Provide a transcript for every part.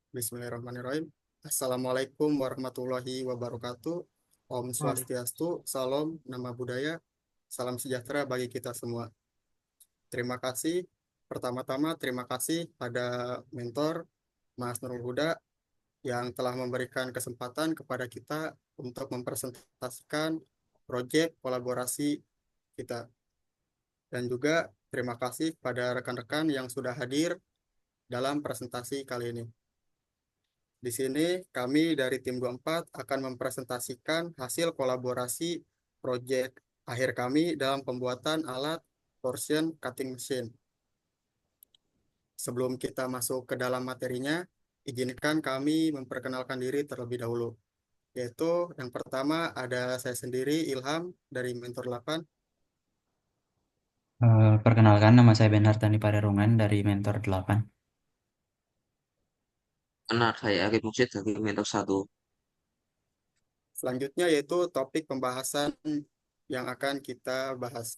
Bismillahirrahmanirrahim. Assalamualaikum warahmatullahi wabarakatuh. Om Waduh. Swastiastu, Salam, Nama Budaya, Salam sejahtera bagi kita semua. Terima kasih. Pertama-tama terima kasih pada mentor Mas Nurul Huda yang telah memberikan kesempatan kepada kita untuk mempresentasikan proyek kolaborasi kita. Dan juga terima kasih pada rekan-rekan yang sudah hadir dalam presentasi kali ini. Di sini kami dari tim 24 akan mempresentasikan hasil kolaborasi proyek akhir kami dalam pembuatan alat portion cutting machine. Sebelum kita masuk ke dalam materinya, izinkan kami memperkenalkan diri terlebih dahulu. Yaitu yang pertama ada saya sendiri Ilham dari Mentor 8. Perkenalkan, nama saya Benhartani Parerungan dari Mentor 8. Benar, saya Arif Muksid dari Mentor 1. Selanjutnya yaitu topik pembahasan yang akan kita bahas.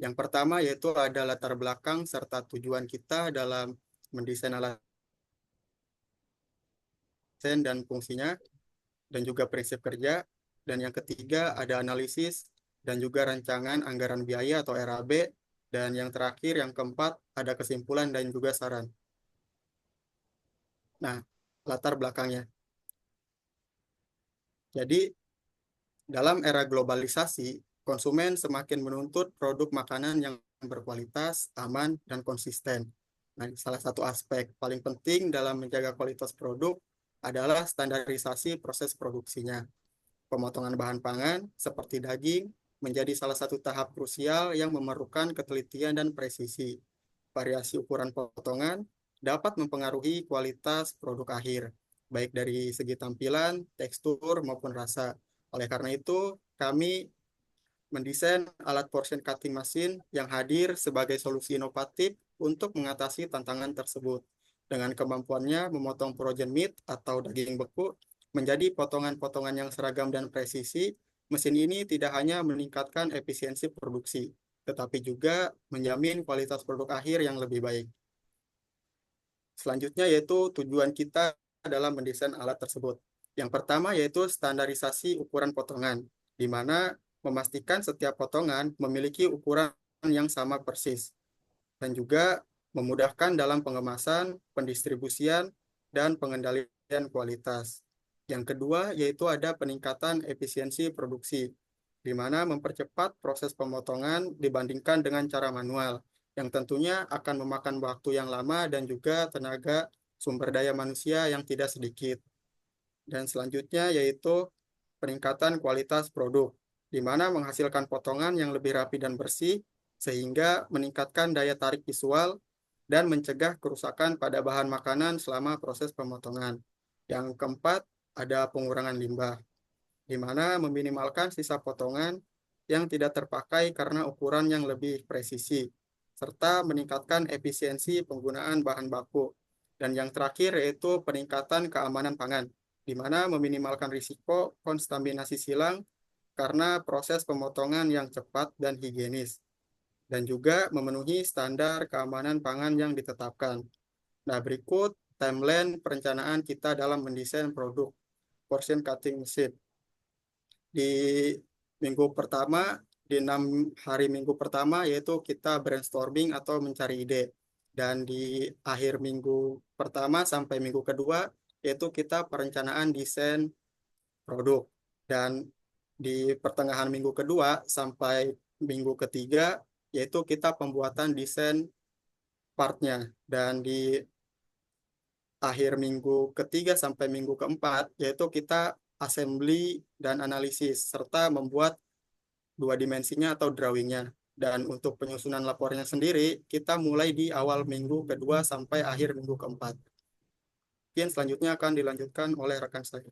Yang pertama yaitu ada latar belakang serta tujuan kita dalam mendesain alat desain dan fungsinya, dan juga prinsip kerja. Dan yang ketiga ada analisis dan juga rancangan anggaran biaya atau RAB. Dan yang terakhir, yang keempat, ada kesimpulan dan juga saran. Nah, latar belakangnya. Jadi, dalam era globalisasi, konsumen semakin menuntut produk makanan yang berkualitas, aman, dan konsisten. Nah, salah satu aspek paling penting dalam menjaga kualitas produk adalah standarisasi proses produksinya. Pemotongan bahan pangan seperti daging menjadi salah satu tahap krusial yang memerlukan ketelitian dan presisi. Variasi ukuran potongan dapat mempengaruhi kualitas produk akhir, baik dari segi tampilan, tekstur, maupun rasa. Oleh karena itu, kami mendesain alat portion cutting machine yang hadir sebagai solusi inovatif untuk mengatasi tantangan tersebut. Dengan kemampuannya memotong frozen meat atau daging beku menjadi potongan-potongan yang seragam dan presisi, mesin ini tidak hanya meningkatkan efisiensi produksi, tetapi juga menjamin kualitas produk akhir yang lebih baik. Selanjutnya yaitu tujuan kita dalam mendesain alat tersebut. Yang pertama yaitu standarisasi ukuran potongan, di mana memastikan setiap potongan memiliki ukuran yang sama persis, dan juga memudahkan dalam pengemasan, pendistribusian, dan pengendalian kualitas. Yang kedua yaitu ada peningkatan efisiensi produksi, di mana mempercepat proses pemotongan dibandingkan dengan cara manual, yang tentunya akan memakan waktu yang lama dan juga tenaga sumber daya manusia yang tidak sedikit. Dan selanjutnya yaitu peningkatan kualitas produk, di mana menghasilkan potongan yang lebih rapi dan bersih, sehingga meningkatkan daya tarik visual dan mencegah kerusakan pada bahan makanan selama proses pemotongan. Yang keempat, ada pengurangan limbah, di mana meminimalkan sisa potongan yang tidak terpakai karena ukuran yang lebih presisi, serta meningkatkan efisiensi penggunaan bahan baku. Dan yang terakhir yaitu peningkatan keamanan pangan, di mana meminimalkan risiko kontaminasi silang karena proses pemotongan yang cepat dan higienis, dan juga memenuhi standar keamanan pangan yang ditetapkan. Nah, berikut timeline perencanaan kita dalam mendesain produk portion cutting machine. Di minggu pertama, di 6 hari minggu pertama, yaitu kita brainstorming atau mencari ide. Dan di akhir minggu pertama sampai minggu kedua, yaitu kita perencanaan desain produk. Dan di pertengahan minggu kedua sampai minggu ketiga, yaitu kita pembuatan desain partnya. Dan di akhir minggu ketiga sampai minggu keempat, yaitu kita assembly dan analisis, serta membuat dua dimensinya atau drawingnya. Dan untuk penyusunan lapornya sendiri, kita mulai di awal minggu kedua sampai akhir minggu keempat. Mungkin selanjutnya akan dilanjutkan oleh rekan saya.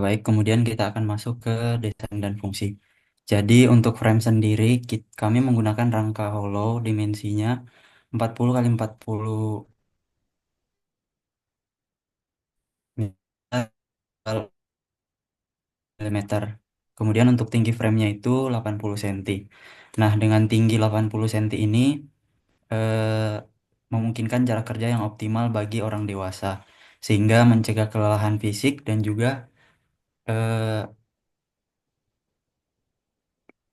Baik, kemudian kita akan masuk ke desain dan fungsi. Jadi untuk frame sendiri, kami menggunakan rangka hollow dimensinya 40 kali 40 mm. Kemudian untuk tinggi framenya itu 80 cm. Nah, dengan tinggi 80 cm ini, eh, memungkinkan jarak kerja yang optimal bagi orang dewasa, sehingga mencegah kelelahan fisik dan juga eh,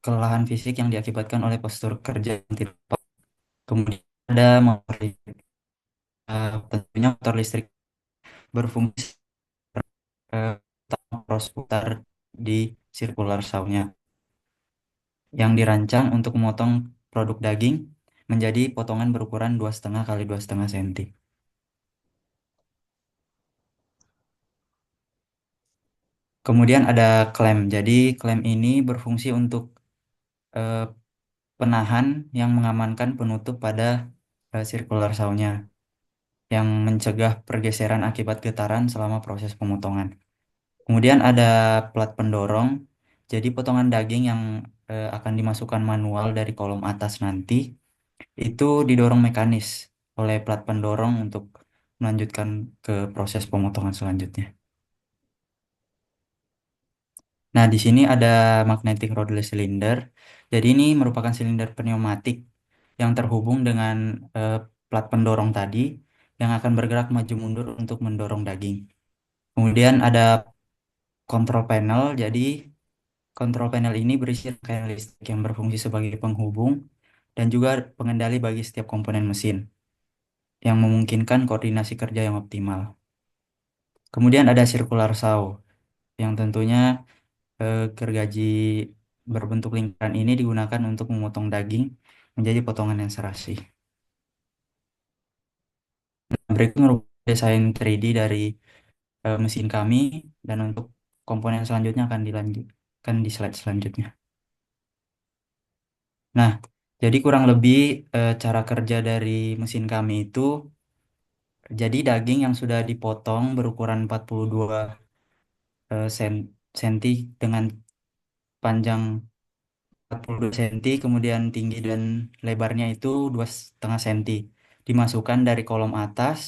kelelahan fisik yang diakibatkan oleh postur kerja yang tidak tepat. Kemudian ada motor listrik. Tentunya motor listrik berfungsi cross putar di sirkular saw-nya yang dirancang untuk memotong produk daging menjadi potongan berukuran 2,5 kali 2,5 cm. Kemudian ada klem. Jadi klem ini berfungsi untuk eh, penahan yang mengamankan penutup pada sirkular saw-nya yang mencegah pergeseran akibat getaran selama proses pemotongan. Kemudian ada plat pendorong. Jadi potongan daging yang akan dimasukkan manual dari kolom atas nanti itu didorong mekanis oleh plat pendorong untuk melanjutkan ke proses pemotongan selanjutnya. Nah, di sini ada magnetic rodless cylinder. Jadi ini merupakan silinder pneumatik yang terhubung dengan eh, plat pendorong tadi yang akan bergerak maju mundur untuk mendorong daging. Kemudian ada control panel. Jadi control panel ini berisi rangkaian listrik yang berfungsi sebagai penghubung dan juga pengendali bagi setiap komponen mesin yang memungkinkan koordinasi kerja yang optimal. Kemudian ada circular saw yang tentunya gergaji berbentuk lingkaran ini digunakan untuk memotong daging menjadi potongan yang serasi. Berikut merupakan desain 3D dari mesin kami dan untuk komponen selanjutnya akan dilanjutkan di slide selanjutnya. Nah, jadi kurang lebih cara kerja dari mesin kami itu, jadi daging yang sudah dipotong berukuran 42 senti dengan panjang 42 cm, kemudian tinggi dan lebarnya itu 2,5 cm. Dimasukkan dari kolom atas,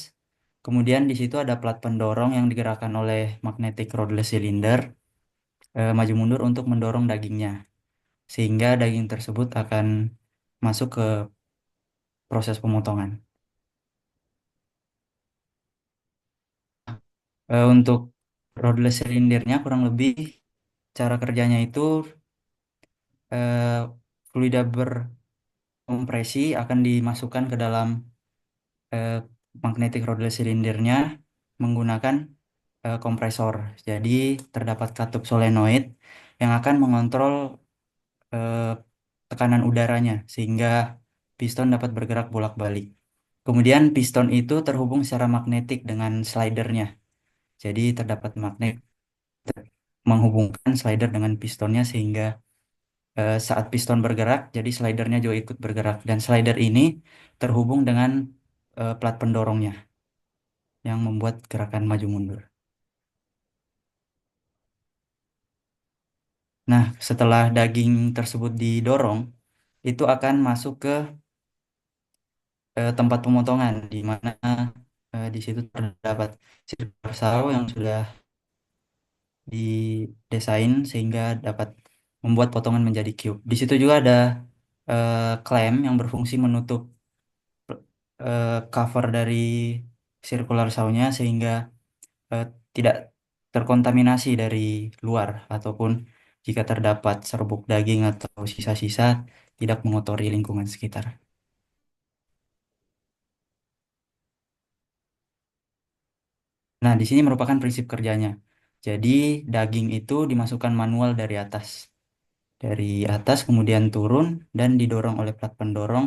kemudian di situ ada plat pendorong yang digerakkan oleh magnetic rodless cylinder maju mundur untuk mendorong dagingnya, sehingga daging tersebut akan masuk ke proses pemotongan. Untuk rodless cylindernya kurang lebih cara kerjanya itu eh, fluida berkompresi akan dimasukkan ke dalam eh, magnetic rodless cylindernya menggunakan kompresor. Jadi terdapat katup solenoid yang akan mengontrol eh, tekanan udaranya sehingga piston dapat bergerak bolak-balik. Kemudian piston itu terhubung secara magnetik dengan slidernya. Jadi terdapat magnet menghubungkan slider dengan pistonnya sehingga saat piston bergerak, jadi slidernya juga ikut bergerak. Dan slider ini terhubung dengan plat pendorongnya yang membuat gerakan maju mundur. Nah, setelah daging tersebut didorong, itu akan masuk ke tempat pemotongan di mana di situ terdapat circular saw yang sudah didesain sehingga dapat membuat potongan menjadi cube. Di situ juga ada klem yang berfungsi menutup cover dari circular saw-nya sehingga eh, tidak terkontaminasi dari luar ataupun jika terdapat serbuk daging atau sisa-sisa tidak mengotori lingkungan sekitar. Nah, di sini merupakan prinsip kerjanya. Jadi, daging itu dimasukkan manual dari atas kemudian turun dan didorong oleh plat pendorong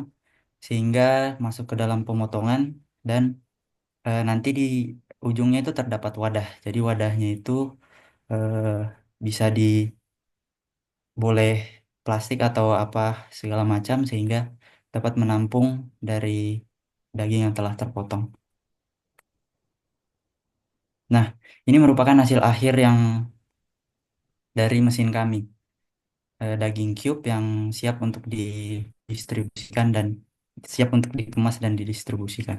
sehingga masuk ke dalam pemotongan dan nanti di ujungnya itu terdapat wadah. Jadi wadahnya itu eh, bisa boleh plastik atau apa segala macam sehingga dapat menampung dari daging yang telah terpotong. Nah, ini merupakan hasil akhir yang dari mesin kami. Daging cube yang siap untuk didistribusikan dan siap untuk dikemas dan didistribusikan.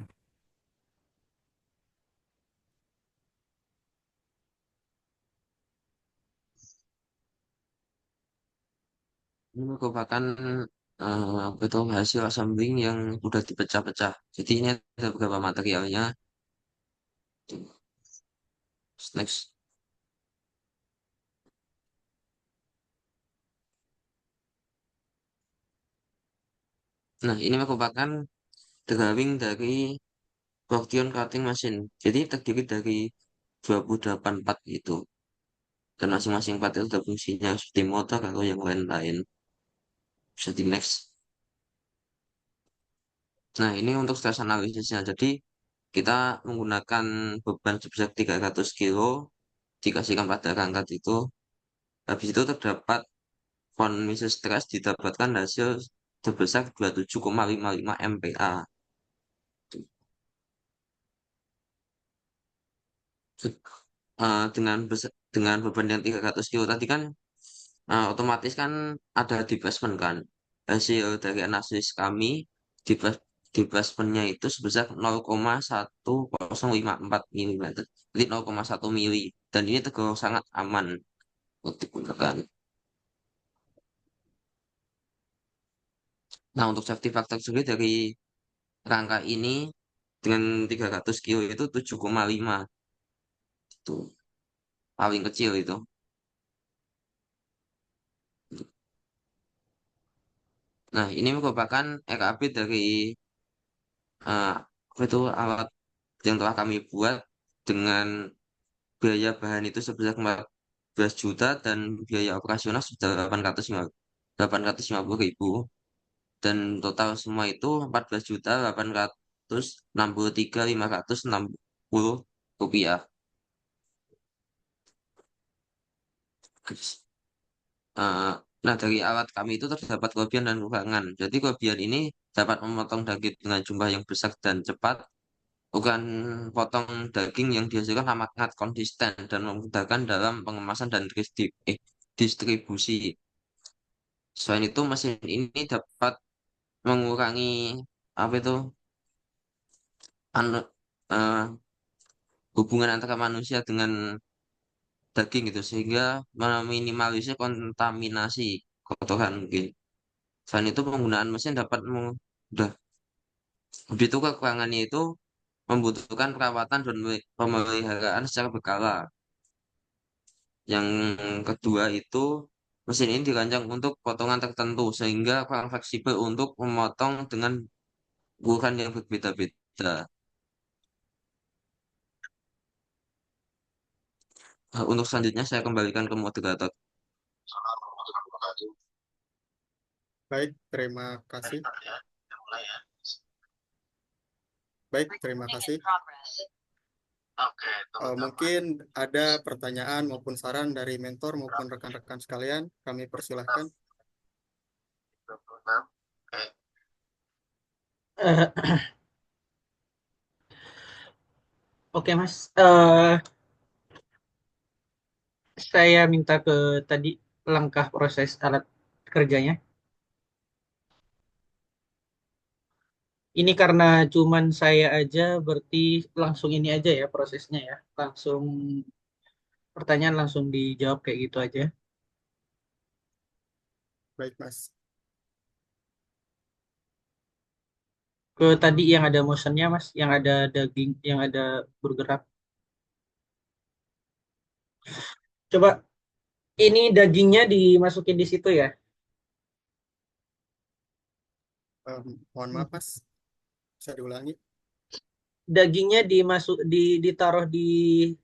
Ini merupakan itu hasil assembling yang udah dipecah-pecah. Jadi ini ada beberapa materialnya. Next. Nah, ini merupakan drawing dari Proteon Cutting Machine. Jadi terdiri dari 28 part itu. Dan masing-masing part itu ada fungsinya seperti motor atau yang lain-lain. Bisa di next. Nah, ini untuk stress analisisnya. Jadi, kita menggunakan beban sebesar 300 kilo dikasihkan pada rangkat itu. Habis itu terdapat von Mises stress didapatkan hasil sebesar 27,55 MPa. Dengan beban yang 300 kilo tadi kan otomatis kan ada displacement kan. Hasil dari analisis kami displacement displacementnya itu sebesar 0,1054 mm. Jadi 0,1 mili. Dan ini tergolong sangat aman untuk digunakan. Nah, untuk safety factor sendiri dari rangka ini dengan 300 kilo itu 7,5 itu paling kecil itu. Nah, ini merupakan RAP dari apa itu alat yang telah kami buat dengan biaya bahan itu sebesar 14 juta dan biaya operasional sudah 850 ribu dan total semua itu 14.863.560 rupiah. Eh, nah, dari alat kami itu terdapat kelebihan dan kekurangan. Jadi kelebihan ini dapat memotong daging dengan jumlah yang besar dan cepat, bukan potong daging yang dihasilkan sangat konsisten dan memudahkan dalam pengemasan dan distribusi. Selain itu, mesin ini dapat mengurangi apa itu anu, eh, hubungan antara manusia dengan daging gitu sehingga meminimalisir kontaminasi kotoran mungkin. Selain itu, penggunaan mesin dapat mudah. Habis itu kekurangannya itu membutuhkan perawatan dan pemeliharaan secara berkala. Yang kedua itu mesin ini dirancang untuk potongan tertentu sehingga kurang fleksibel untuk memotong dengan ukuran yang berbeda-beda. Untuk selanjutnya saya kembalikan ke moderator. Baik, terima kasih. Baik, terima kasih. Mungkin ada pertanyaan maupun saran dari mentor maupun rekan-rekan sekalian. Kami persilahkan. Eh, Oke Mas, saya minta ke tadi langkah proses alat kerjanya. Ini karena cuman saya aja, berarti langsung ini aja ya prosesnya ya. Langsung pertanyaan langsung dijawab kayak gitu aja. Baik, Mas. Ke tadi yang ada motionnya Mas, yang ada daging, yang ada bergerak. Coba ini dagingnya dimasukin di situ ya. Mohon maaf, Mas. Bisa diulangi? Dagingnya ditaruh di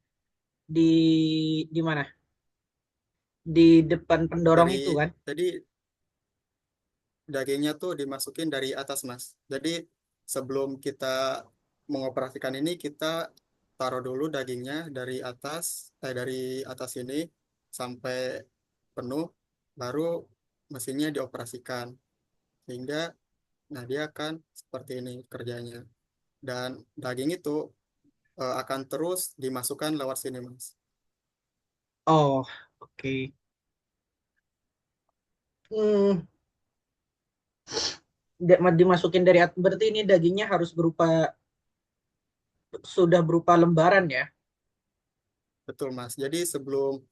mana? Di depan pendorong Dari itu kan? Jadi dagingnya tuh dimasukin dari atas, Mas. Jadi sebelum kita mengoperasikan ini, kita taruh dulu dagingnya dari atas ini sampai penuh, baru mesinnya dioperasikan. Sehingga, nah dia akan seperti ini kerjanya. Dan daging itu akan terus dimasukkan lewat sini, Mas. Oh, oke. Hmm, dimasukin berarti ini dagingnya harus sudah berupa lembaran ya. Betul, Mas. Jadi sebelum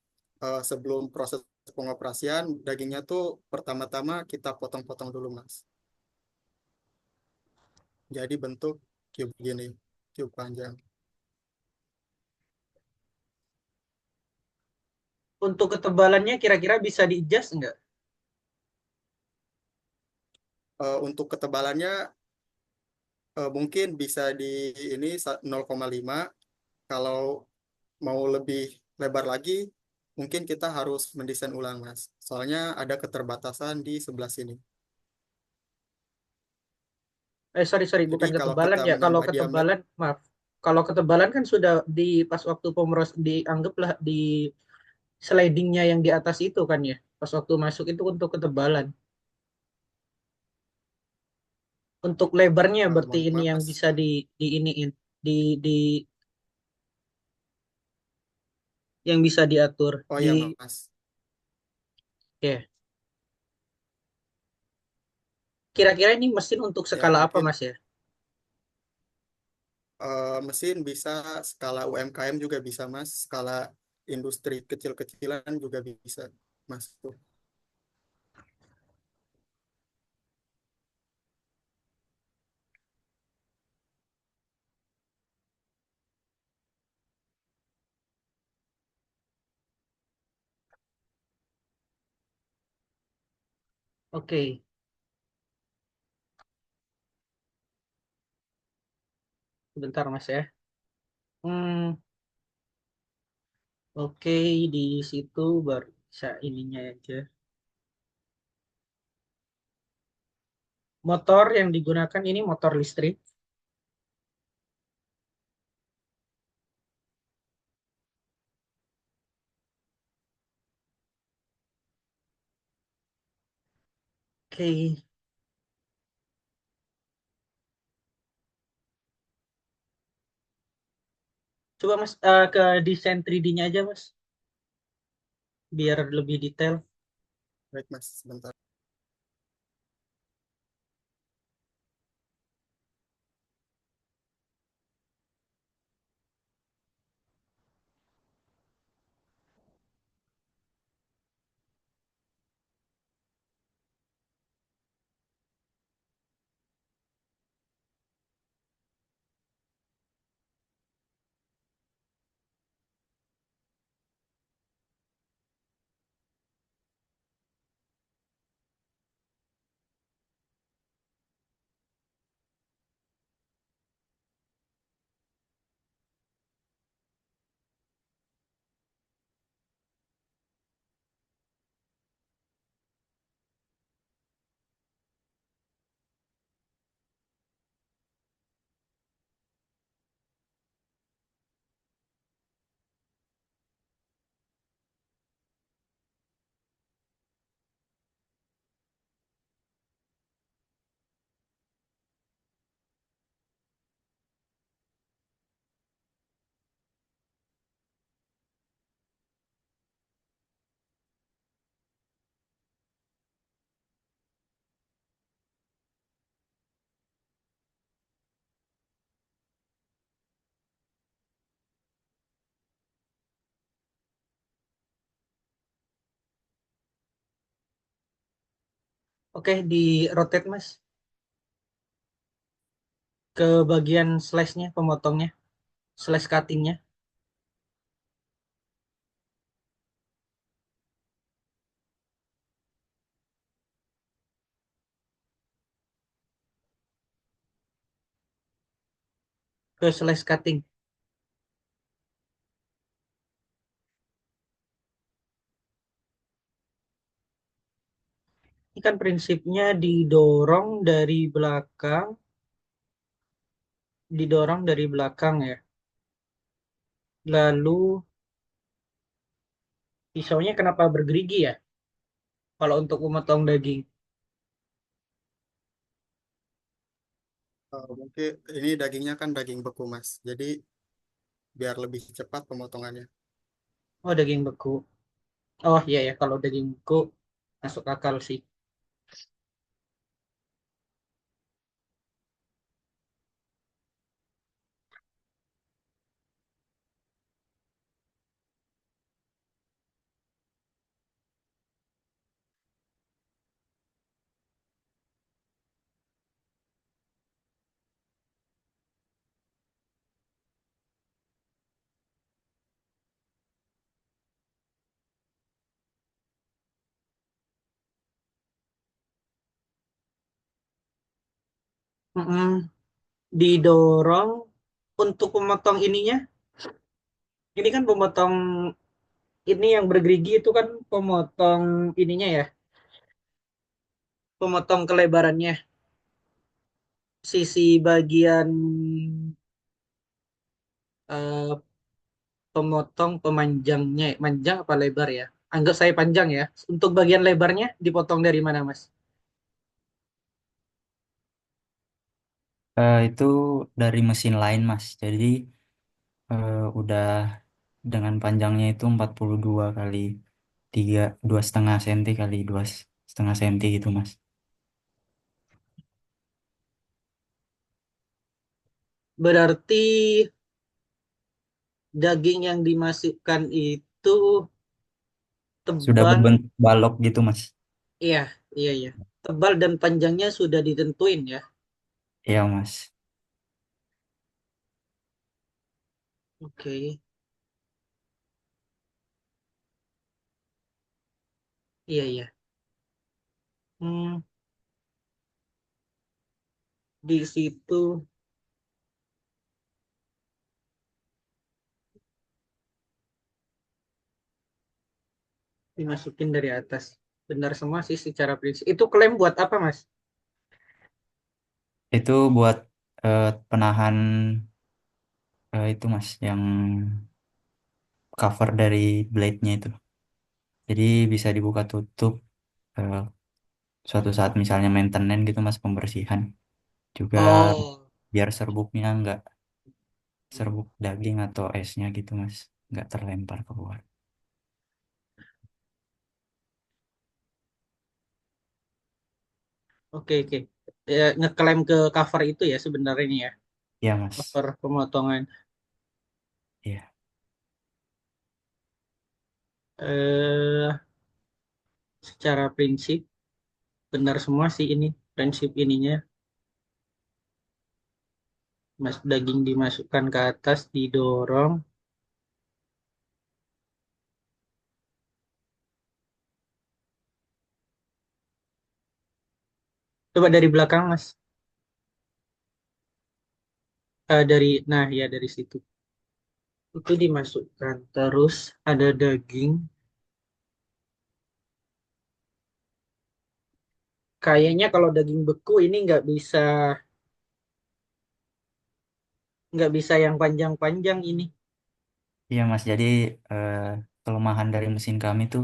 proses pengoperasian, dagingnya tuh pertama-tama kita potong-potong dulu, Mas. Jadi bentuk cube gini, cube panjang. Untuk ketebalannya kira-kira bisa di-adjust nggak? Untuk ketebalannya mungkin bisa di ini 0,5. Kalau mau lebih lebar lagi, mungkin kita harus mendesain ulang, Mas. Soalnya ada keterbatasan di sebelah sini. Sorry, sorry, Jadi bukan kalau ketebalan kita ya. Kalau menambah diameter, ketebalan, maaf. Kalau ketebalan kan sudah di pas waktu dianggaplah di slidingnya yang di atas itu kan ya. Pas waktu masuk itu untuk ketebalan. Untuk lebarnya berarti mohon ini maaf, yang Mas. bisa di iniin, di yang bisa diatur Oh ya, di Mas. ya. Kira-kira ini mesin untuk Ya, skala apa, mungkin Mas ya? mesin bisa skala UMKM juga bisa, Mas. Skala industri kecil-kecilan juga bisa, Mas. Tuh. Oke, sebentar Mas ya. Hmm, oke, di situ baru bisa ininya aja. Motor yang digunakan ini motor listrik. Oke, coba Mas ke desain 3D-nya aja Mas, biar lebih detail. Baik, Mas. Sebentar. Oke, di rotate Mas ke bagian slash-nya, pemotongnya, slash cutting-nya, ke slash cutting. Ini kan prinsipnya didorong dari belakang ya. Lalu pisaunya kenapa bergerigi ya? Kalau untuk memotong daging. Mungkin ini dagingnya kan daging beku, Mas. Jadi biar lebih cepat pemotongannya. Oh, daging beku. Oh iya ya, kalau daging beku masuk akal sih. Mm-mm. Didorong untuk pemotong ininya. Ini kan pemotong ini yang bergerigi itu kan pemotong ininya ya, pemotong kelebarannya. Sisi bagian eh, pemotong pemanjangnya, panjang apa lebar ya? Anggap saya panjang ya. Untuk bagian lebarnya dipotong dari mana, Mas? Itu dari mesin lain Mas. Jadi udah dengan panjangnya itu 42 kali 3 2,5 senti kali 2,5 senti gitu Mas. Berarti daging yang dimasukkan itu Sudah tebal, berbentuk balok gitu Mas. iya, iya, iya. Tebal dan panjangnya sudah ditentuin ya. Iya Mas. Oke, iya, iya. Hmm, di situ dimasukin dari atas. Benar semua sih secara prinsip. Itu klaim buat apa, Mas? Itu buat penahan itu Mas yang cover dari blade-nya itu. Jadi bisa dibuka tutup eh, suatu saat misalnya maintenance gitu Mas, pembersihan. Juga Oh, biar serbuknya nggak serbuk daging atau esnya gitu Mas, nggak terlempar keluar. oke, oke. Ya, ngeklaim ke cover itu ya sebenarnya ini ya. Iya Mas. Cover pemotongan. Iya. Eh, secara prinsip benar semua sih ini prinsip ininya. Mas daging dimasukkan ke atas, didorong. Coba dari belakang, Mas. Nah ya dari situ. Itu dimasukkan. Terus ada daging. Kayaknya kalau daging beku ini nggak bisa yang panjang-panjang ini. Iya Mas, jadi eh, kelemahan dari mesin kami tuh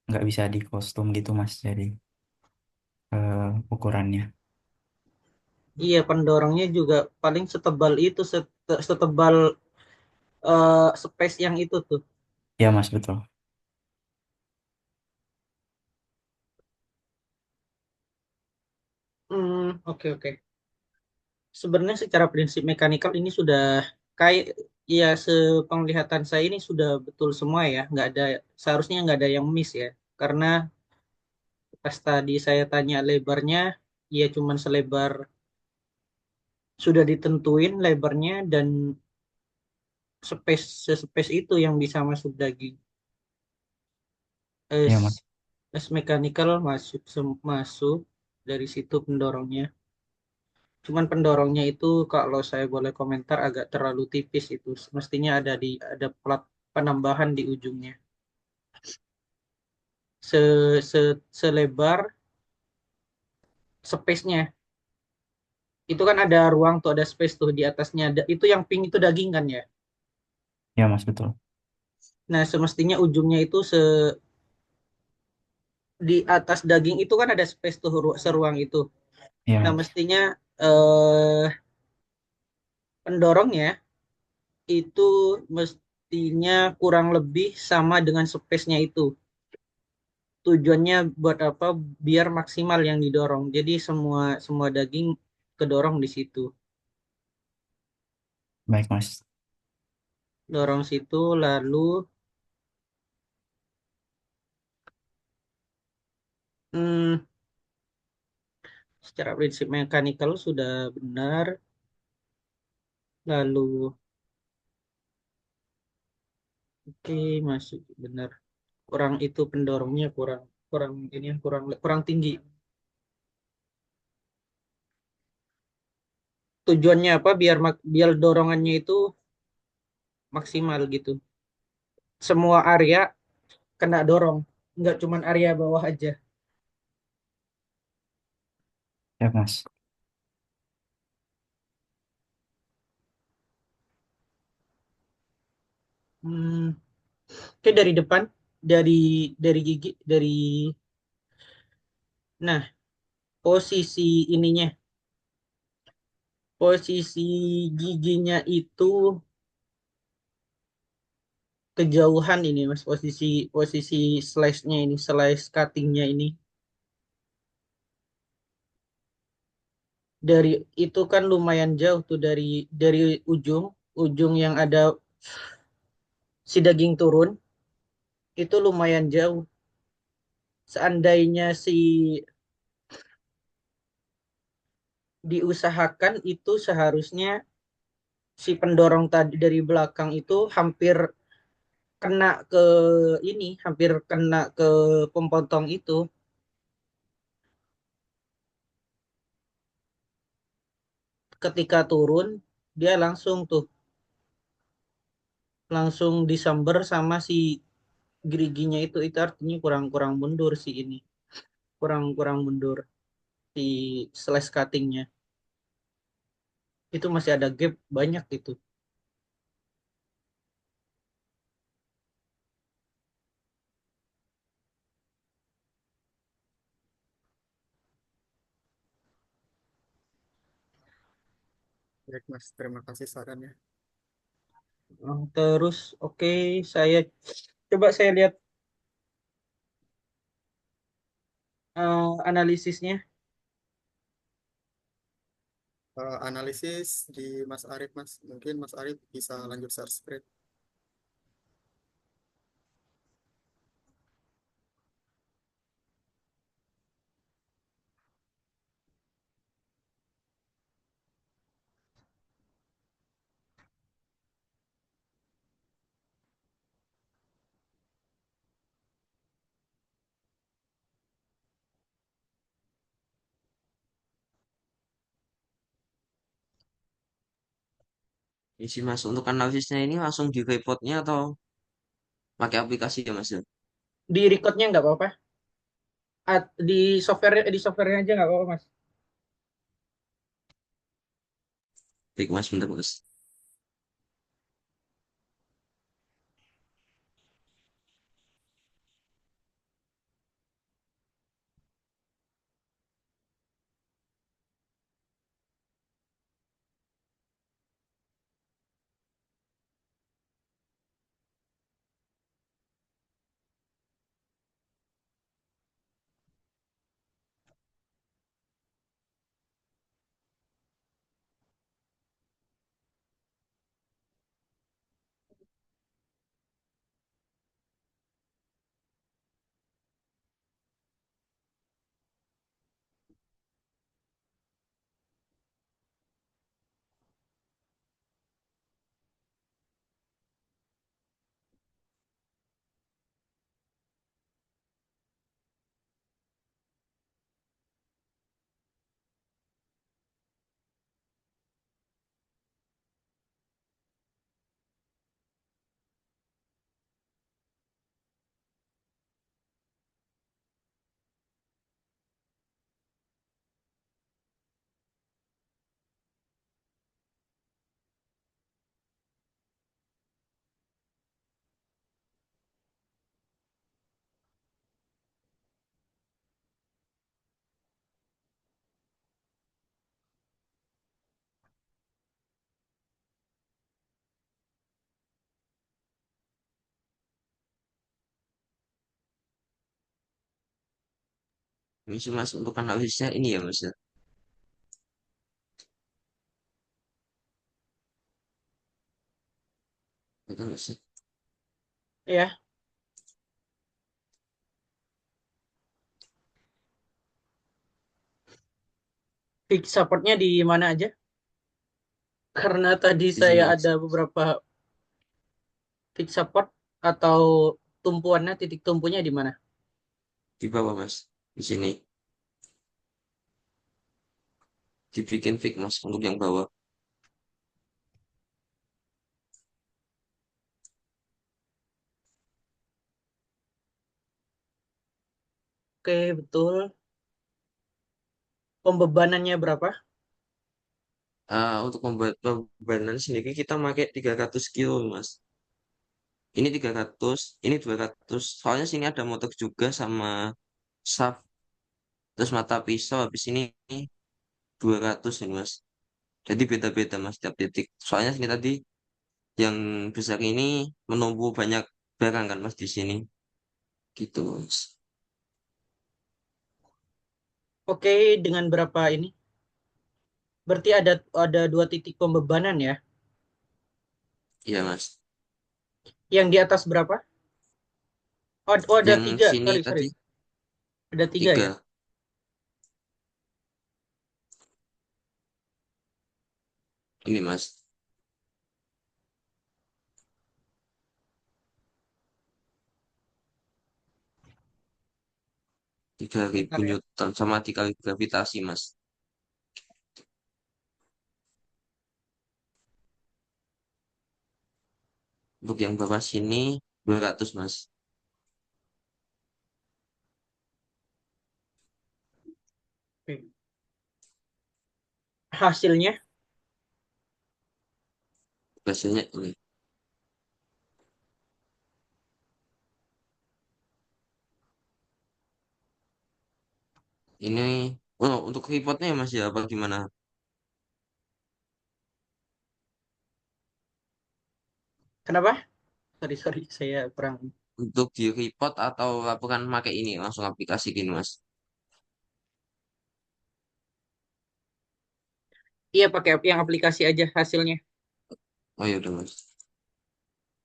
nggak bisa di custom gitu Mas, jadi ukurannya. Iya, pendorongnya juga paling setebal itu, setebal space yang itu tuh. Iya Mas, betul. Oke, oke. Sebenarnya secara prinsip mekanikal ini sudah kayak ya sepenglihatan saya ini sudah betul semua ya, nggak ada seharusnya nggak ada yang miss ya. Karena pas tadi saya tanya lebarnya, ya cuman selebar sudah ditentuin lebarnya dan space itu yang bisa masuk daging. Iya Es, Mas. es mechanical masuk dari situ pendorongnya. Cuman pendorongnya itu kalau saya boleh komentar agak terlalu tipis itu. Mestinya ada plat penambahan di ujungnya. Selebar space-nya. Itu kan ada ruang tuh, ada space tuh di atasnya. Itu yang pink itu daging kan ya. Iya Mas, betul. Nah, semestinya ujungnya itu di atas daging itu kan ada space tuh seruang itu. Iya Nah, Mas. mestinya pendorongnya itu mestinya kurang lebih sama dengan space-nya itu. Tujuannya buat apa? Biar maksimal yang didorong. Jadi semua semua daging kedorong di situ. Baik Mas. Dorong situ lalu hmm, secara prinsip mekanikal sudah benar. Lalu oke masuk benar. Kurang itu pendorongnya kurang kurang ini kurang kurang tinggi. Tujuannya apa? Biar dorongannya itu maksimal gitu. Semua area kena dorong, nggak cuman area bawah aja. Ya, Mas. Hmm, Oke, dari depan, dari gigi, nah, posisi ininya, posisi giginya itu kejauhan ini mas, posisi slice-nya ini, slice cuttingnya ini dari itu kan lumayan jauh tuh dari ujung ujung yang ada si daging turun itu lumayan jauh. Seandainya diusahakan itu seharusnya si pendorong tadi dari belakang itu kena ke hampir kena ke pemotong itu. Ketika turun, dia langsung disamber sama si geriginya itu artinya kurang-kurang mundur si ini. Kurang-kurang mundur si slash cuttingnya. Itu masih ada gap banyak itu. Baik, Mas. Terima kasih sarannya. Terus oke, saya coba saya lihat analisisnya. Analisis di Mas Arif, Mas. Mungkin Mas Arif bisa lanjut share screen. Ini sih Mas, untuk analisisnya ini langsung di reportnya atau pakai aplikasi ya Mas? Ya? Di recordnya nggak apa-apa. Di software aja nggak apa-apa mas. Baik Mas, bentar Mas. Ini sih Mas, untuk analisisnya ini ya Mas. Ya? Betul nggak sih? Ya, fix supportnya di mana aja? Karena tadi Di saya sini Mas. ada beberapa fix support atau tumpuannya, titik tumpunya di mana? Di bawah Mas. Di sini. dibikin fix mas untuk yang bawah. Oke, betul. Pembebanannya berapa? Untuk membuat pembebanan sendiri kita pakai 300 kilo mas. Ini 300, ini 200. Soalnya sini ada motor juga sama shaft, terus mata pisau, habis ini 200 ini mas. Jadi beda-beda mas tiap titik. Soalnya sini tadi yang besar ini menumpu banyak barang kan mas di sini. Gitu mas. Oke, dengan berapa ini? Berarti ada dua titik pembebanan ya. Iya mas. Yang di atas berapa? Oh, ada Yang tiga. sini Sorry, sorry. tadi Ada tiga ya. 3. Ini mas. 3.000 Bentar ya. Newton sama dikali gravitasi mas. Untuk yang bawah sini 200 mas. Oke. Hasilnya Hasilnya ini. Ini, oh untuk reportnya ya mas ya apa gimana? kenapa? Sorry, sorry. Saya kurang. Untuk di report atau laporan pakai ini langsung aplikasi gini mas. Iya, pakai yang aplikasi aja hasilnya. Oh ya udah mas.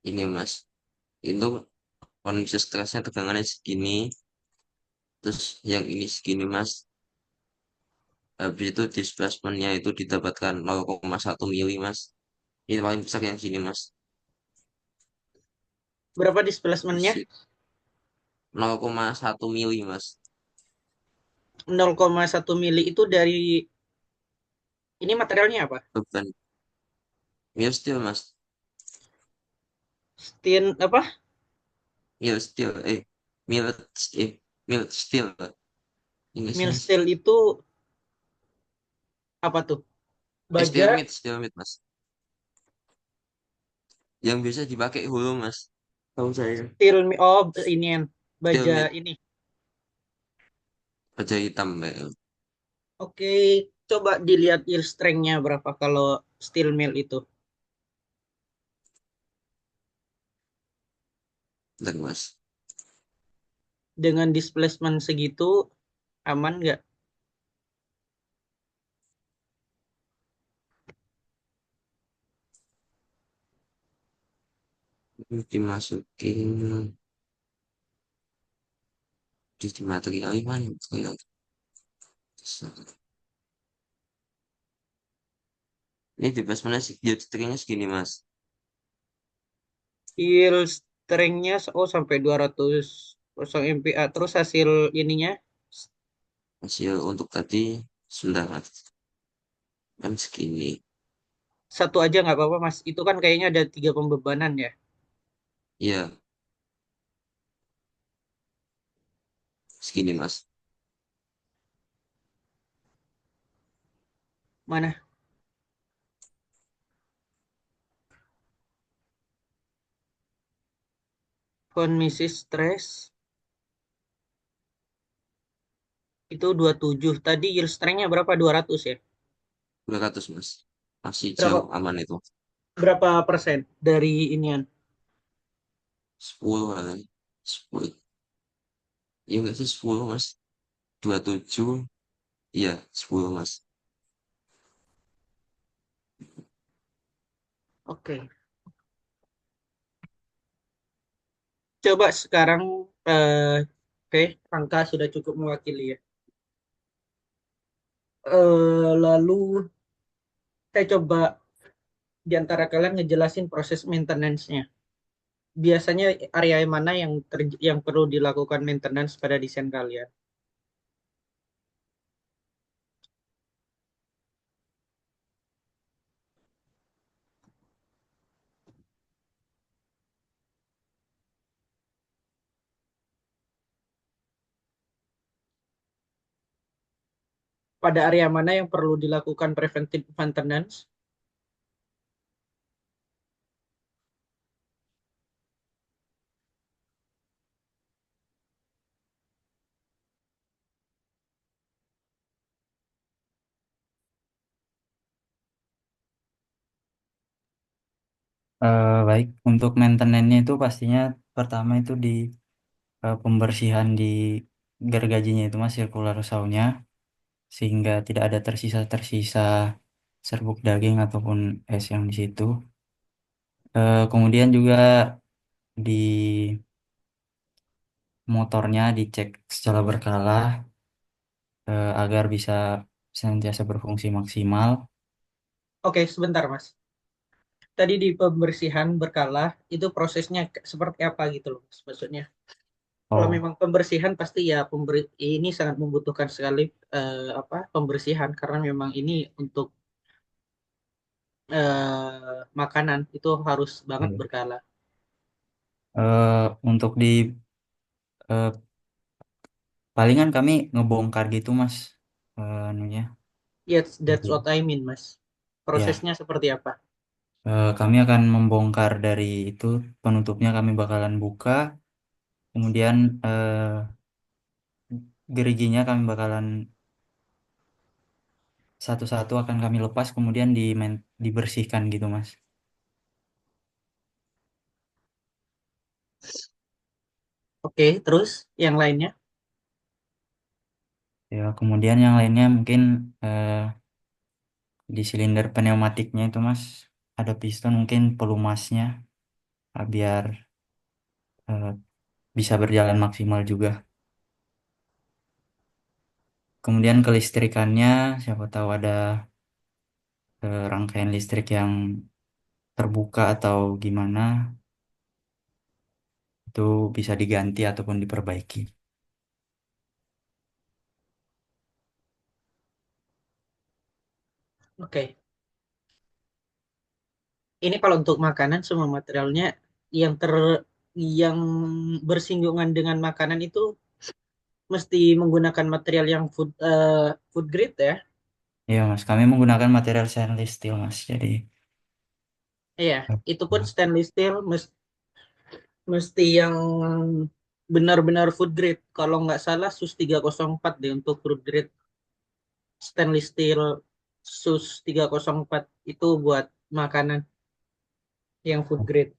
Ini mas. Itu kondisi stresnya tegangannya segini. Terus yang ini segini mas. Habis itu displacement-nya itu didapatkan 0,1 mili mas. Ini paling besar yang sini mas. Berapa Di displacement-nya? 0,1 mili mas. 0,1 mili itu dari ini materialnya apa? Beban. Mil steel mas. Stin apa? Mil steel. Mil, eh, mil steel. Mil Inggrisnya. steel itu apa tuh? Baja, Steel meat mas. Yang biasa dipakai hulu mas. Tahu saya. oh ini yang Steel baja meat. ini. Baja hitam. Oke, coba dilihat yield strength-nya berapa kalau steel mill itu. Bentar mas. Dengan displacement segitu aman nggak? Ini dimasukin di material mana? Ini bebas mana sih? Yield strength-nya segini mas. Yield strength-nya sampai 200 MPa. Terus hasil ininya Hasil untuk tadi sudah mas. Kan segini. satu aja nggak apa-apa Mas. Itu kan kayaknya ada tiga pembebanan ya. Iya, segini mas. Mana? Von Mises stress itu 27. Tadi yield strength-nya berapa? 200 ya? 200 mas. Masih jauh Berapa aman itu. berapa persen dari inian? 10 kali. 10. Iya nggak sih 10 mas. 27. Iya 10 mas. Oke. Coba sekarang oke, angka sudah cukup mewakili ya. Lalu saya coba di antara kalian ngejelasin proses maintenance-nya. Biasanya area mana yang perlu dilakukan maintenance pada desain kalian? pada area mana yang perlu dilakukan preventive maintenance? Baik, untuk maintenance-nya itu pastinya pertama itu di pembersihan di gergajinya itu mas, circular saw-nya, sehingga tidak ada tersisa-tersisa serbuk daging ataupun es yang di situ. Kemudian juga di motornya dicek secara berkala agar bisa senantiasa berfungsi maksimal. Oke, sebentar Mas. Tadi di pembersihan berkala itu prosesnya seperti apa gitu loh Mas, maksudnya. Kalau Oh, memang pembersihan pasti ya ini sangat membutuhkan sekali apa pembersihan karena memang ini untuk makanan itu harus banget iya. berkala. Untuk di eh, palingan kami ngebongkar gitu mas, anunya. Yes, that's what I mean, Mas. Ya, Prosesnya seperti apa? kami akan membongkar dari itu, penutupnya kami bakalan buka, kemudian geriginya kami bakalan satu-satu akan kami lepas, kemudian dibersihkan gitu mas. Oke, terus yang lainnya? Ya, kemudian yang lainnya mungkin di silinder pneumatiknya itu mas, ada piston mungkin pelumasnya, biar eh, bisa berjalan maksimal juga. Kemudian kelistrikannya, siapa tahu ada rangkaian listrik yang terbuka atau gimana, itu bisa diganti ataupun diperbaiki. Oke, ini kalau untuk makanan semua materialnya yang yang bersinggungan dengan makanan itu mesti menggunakan material yang food grade ya. Iya mas, kami menggunakan material stainless steel mas, jadi Iya, itu pun stainless steel mesti yang benar-benar food grade. Kalau nggak salah SUS 304 deh untuk food grade stainless steel SUS 304 itu buat makanan yang food grade.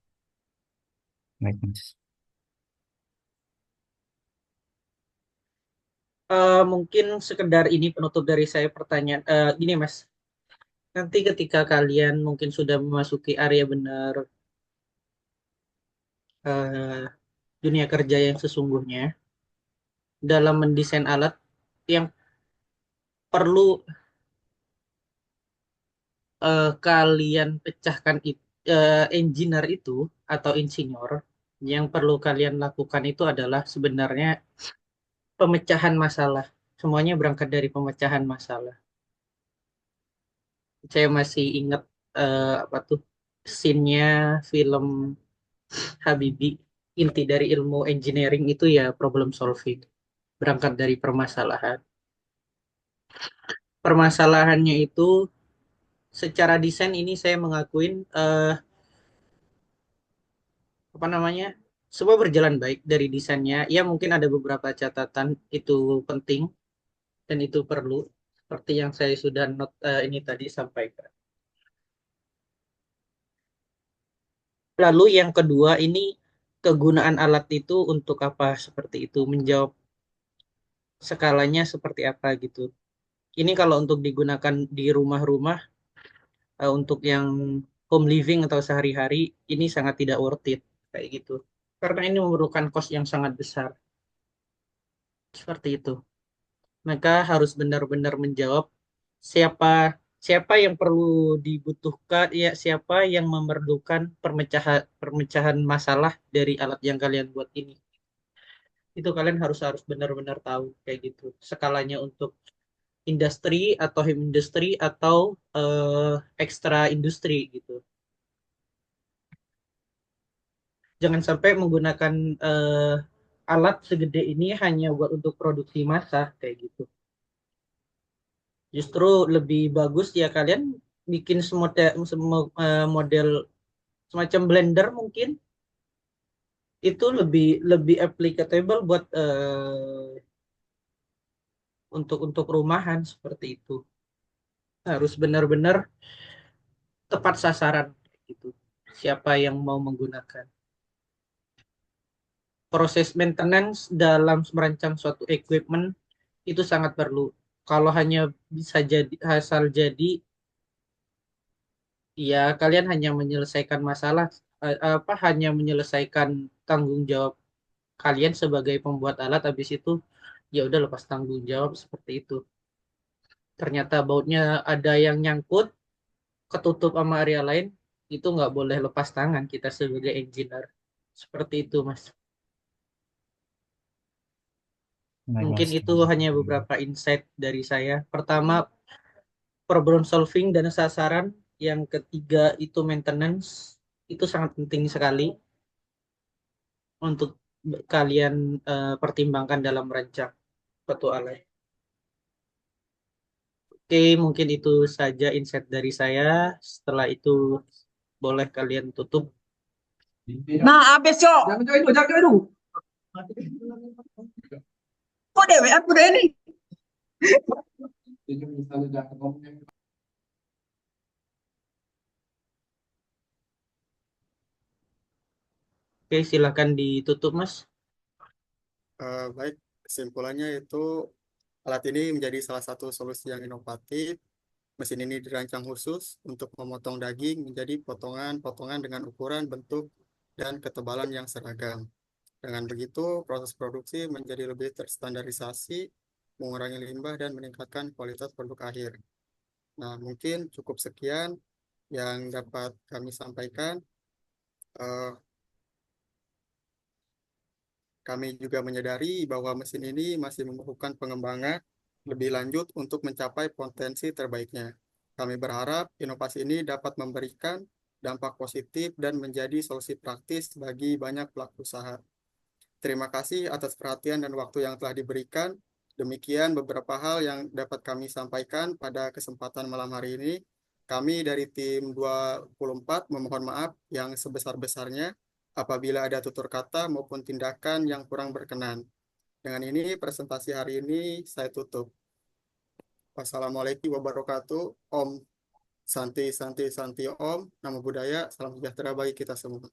baik mas. Mungkin sekedar ini penutup dari saya pertanyaan. Gini Mas, nanti ketika kalian mungkin sudah memasuki area benar eh, dunia kerja yang sesungguhnya, dalam mendesain alat yang perlu kalian pecahkan itu, engineer itu atau insinyur, yang perlu kalian lakukan itu adalah sebenarnya pemecahan masalah. Semuanya berangkat dari pemecahan masalah. Saya masih ingat apa tuh scene-nya film Habibie. Inti dari ilmu engineering itu ya problem solving. Berangkat dari permasalahan. Permasalahannya itu secara desain ini saya mengakuin apa namanya semua berjalan baik dari desainnya. Ya mungkin ada beberapa catatan itu penting dan itu perlu seperti yang saya sudah ini tadi sampaikan. Lalu yang kedua ini kegunaan alat itu untuk apa seperti itu menjawab skalanya seperti apa gitu. Ini kalau untuk digunakan di rumah-rumah untuk yang home living atau sehari-hari ini sangat tidak worth it kayak gitu. Karena ini memerlukan cost yang sangat besar. Seperti itu. Maka harus benar-benar menjawab siapa siapa yang perlu dibutuhkan ya siapa yang memerlukan permecahan permecahan masalah dari alat yang kalian buat ini. Itu kalian harus harus benar-benar tahu kayak gitu. Skalanya untuk industri atau home industry atau ekstra industri gitu. Jangan sampai menggunakan alat segede ini hanya buat untuk produksi massa kayak gitu. Justru lebih bagus ya kalian bikin model semacam blender mungkin itu lebih lebih applicable buat untuk rumahan seperti itu. Harus benar-benar tepat sasaran gitu. Siapa yang mau menggunakan. Proses maintenance dalam merancang suatu equipment itu sangat perlu. Kalau hanya bisa jadi asal jadi, ya kalian hanya menyelesaikan masalah apa hanya menyelesaikan tanggung jawab kalian sebagai pembuat alat, habis itu ya udah lepas tanggung jawab seperti itu. Ternyata bautnya ada yang nyangkut, ketutup sama area lain, itu nggak boleh lepas tangan kita sebagai engineer. Seperti itu, Mas. Baik, Mungkin Mas. itu hanya beberapa insight dari saya. Pertama, problem solving dan sasaran. Yang ketiga itu maintenance. Itu sangat penting sekali untuk kalian pertimbangkan dalam merancang suatu alat. Oke, mungkin itu saja insight dari saya. Setelah itu boleh kalian tutup. Nah, abis yo. Jangan itu. Kok dewe aku deh ini? Oke, silakan ditutup, Mas. Baik, kesimpulannya itu alat ini menjadi salah satu solusi yang inovatif. Mesin ini dirancang khusus untuk memotong daging menjadi potongan-potongan dengan ukuran, bentuk, dan ketebalan yang seragam. Dengan begitu, proses produksi menjadi lebih terstandarisasi, mengurangi limbah, dan meningkatkan kualitas produk akhir. Nah, mungkin cukup sekian yang dapat kami sampaikan. Eh, Kami juga menyadari bahwa mesin ini masih memerlukan pengembangan lebih lanjut untuk mencapai potensi terbaiknya. Kami berharap inovasi ini dapat memberikan dampak positif dan menjadi solusi praktis bagi banyak pelaku usaha. Terima kasih atas perhatian dan waktu yang telah diberikan. Demikian beberapa hal yang dapat kami sampaikan pada kesempatan malam hari ini. Kami dari tim 24 memohon maaf yang sebesar-besarnya apabila ada tutur kata maupun tindakan yang kurang berkenan. Dengan ini presentasi hari ini saya tutup. Wassalamualaikum wabarakatuh. Om Santi Santi Santi Om. Namo Buddhaya. Salam sejahtera bagi kita semua.